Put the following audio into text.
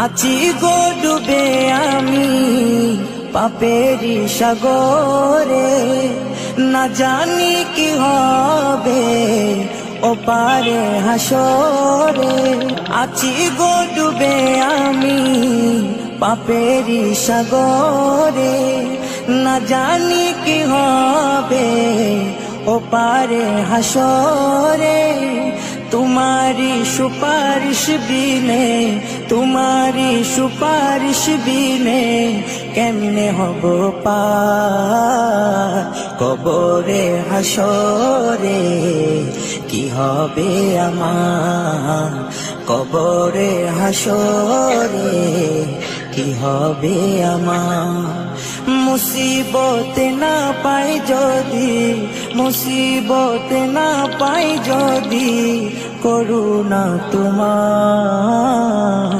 আছি গো ডুবে আমি পাপেরি সাগরে, না জানি কি হবে ওপারে হাসরে। আছি গো ডুবে আমি পাপেরি সাগরে, না জানি কি হবে ওপারে হাসরে। तुम्हारी सुपारिश बिने, तुम्हारी सुपारिश बिने केमने हबो पार कबरे हासरे। কি হবে আমার কবরে হাসরে, কি হবে আমার। মুসিবতে না পাই যদি, মুসিবতে না পাই যদি করুণা তোমার,